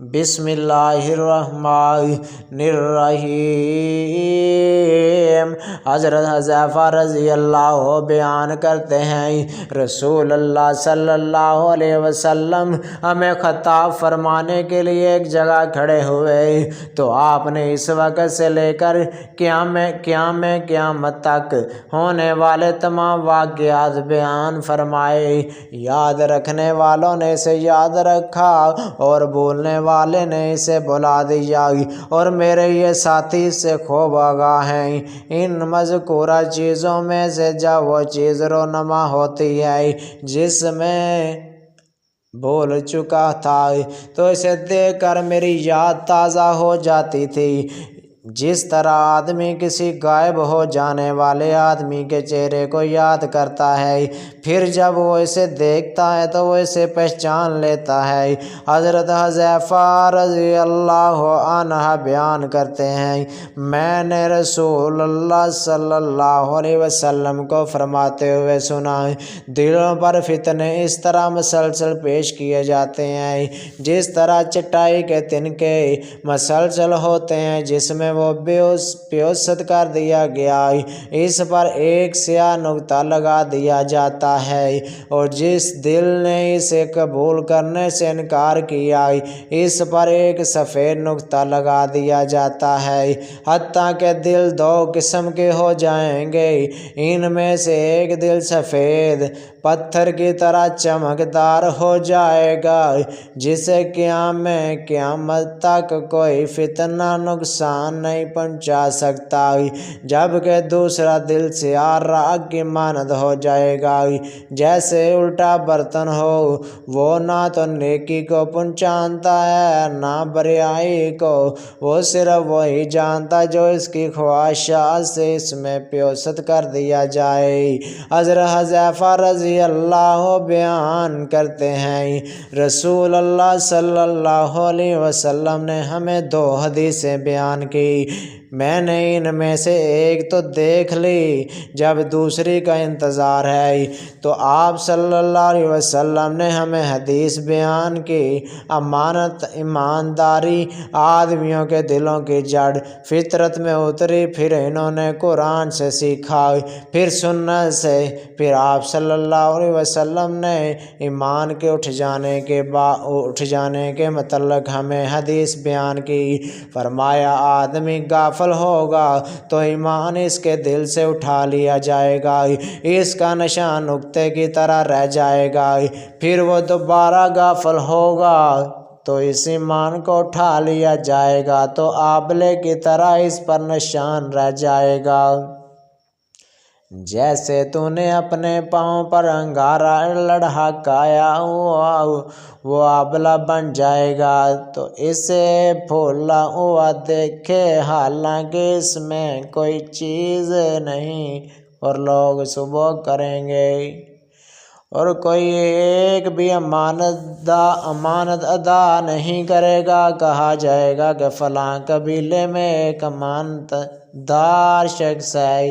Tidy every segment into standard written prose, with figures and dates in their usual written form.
بسم اللہ الرحمن الرحیم۔ حضرت حذیفہ رضی اللہ بیان کرتے ہیں رسول اللہ صلی اللہ علیہ وسلم ہمیں خطاب فرمانے کے لیے ایک جگہ کھڑے ہوئے تو آپ نے اس وقت سے لے کر قیامت تک ہونے والے تمام واقعات بیان فرمائے۔ یاد رکھنے والوں نے اسے یاد رکھا اور بولنے والے نے اسے بلا دیا، اور میرے یہ ساتھی اس سے خوب آگاہ ہیں۔ ان مذکورہ چیزوں میں سے جب وہ چیز رونما ہوتی ہے جس میں بھول چکا تھا تو اسے دیکھ کر میری یاد تازہ ہو جاتی تھی، جس طرح آدمی کسی غائب ہو جانے والے آدمی کے چہرے کو یاد کرتا ہے، پھر جب وہ اسے دیکھتا ہے تو وہ اسے پہچان لیتا ہے۔ حضرت حذیفہ رضی اللہ عنہ بیان کرتے ہیں میں نے رسول اللہ صلی اللہ علیہ وسلم کو فرماتے ہوئے سنا، دلوں پر فتنے اس طرح مسلسل پیش کیے جاتے ہیں جس طرح چٹائی کے تنکے مسلسل ہوتے ہیں جس میں وہ پیوست کر دیا گیا، اس پر ایک سیاہ نقطہ لگا دیا جاتا ہے، اور جس دل نے اسے قبول کرنے سے انکار کیا اس پر ایک سفید نقطہ لگا دیا جاتا ہے، حتیٰ کہ دل دو قسم کے ہو جائیں گے۔ ان میں سے ایک دل سفید پتھر کی طرح چمکدار ہو جائے گا جسے قیامت تک کوئی فتنہ نقصان نہیں پہنچا سکتا، جبکہ دوسرا دل سیاہ راکھ کی مانند ہو جائے گا، جیسے الٹا برتن ہو، وہ نہ تو نیکی کو پہچانتا ہے نہ بریائی کو، وہ صرف وہی جانتا جو اس کی خواہشات سے اس میں پیوست کر دیا جائے۔ حضرت حذیفہ رضی اللہ بیان کرتے ہیں رسول اللہ صلی اللہ علیہ وسلم نے ہمیں 2 حدیثیں بیان کی، میں نے ان میں سے ایک تو دیکھ لی، جب دوسری کا انتظار ہے تو آپ صلی اللہ علیہ وسلم نے ہمیں حدیث بیان کی۔ امانت ایمانداری آدمیوں کے دلوں کی جڑ فطرت میں اتری، پھر انہوں نے قرآن سے سیکھا، پھر سنت سے، پھر آپ صلی اللہ علیہ وسلم نے ایمان کے اٹھ جانے کے متعلق ہمیں حدیث بیان کی۔ فرمایا آدمی غافل ہوگا تو ایمان اس کے دل سے اٹھا لیا جائے گا، اس کا نشان نقطے کی طرح رہ جائے گا، پھر وہ دوبارہ غافل ہوگا تو اس ایمان کو اٹھا لیا جائے گا تو آبلے کی طرح اس پر نشان رہ جائے گا۔ جیسے تو نے اپنے پاؤں پر انگارہ لڑھکایا وہ آبلہ بن جائے گا تو اسے پھولا ہوا دیکھے، حالانکہ اس میں کوئی چیز نہیں، اور لوگ صبح کریں گے اور کوئی ایک بھی امانت ادا نہیں کرے گا، کہا جائے گا کہ فلاں قبیلے میں ایک امانت دار شخص ہے،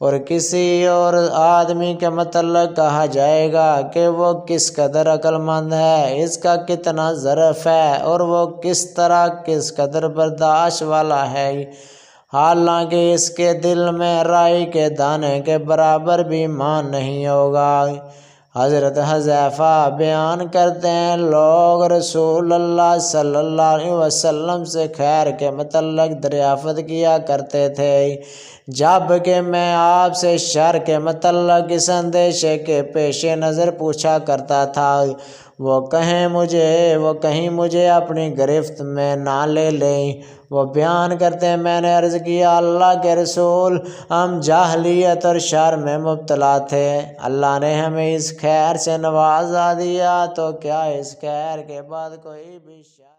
اور کسی اور آدمی کے متعلق کہا جائے گا کہ وہ کس قدر عقل مند ہے، اس کا کتنا ظرف ہے، اور وہ کس طرح کس قدر برداشت والا ہے، حالانکہ اس کے دل میں رائی کے دانے کے برابر بھی ایمان نہیں ہوگا۔ حضرت حذیفہ بیان کرتے ہیں لوگ رسول اللہ صلی اللہ علیہ وسلم سے خیر کے متعلق دریافت کیا کرتے تھے، جبکہ میں آپ سے شر کے متعلق اس اندیشے کے پیش نظر پوچھا کرتا تھا وہ کہیں مجھے اپنی گرفت میں نہ لے لیں۔ وہ بیان کرتے ہیں میں نے عرض کیا اللہ کے رسول، ہم جاہلیت اور شر میں مبتلا تھے، اللہ نے ہمیں اس خیر سے نوازا دیا تو کیا اس خیر کے بعد کوئی بھی شر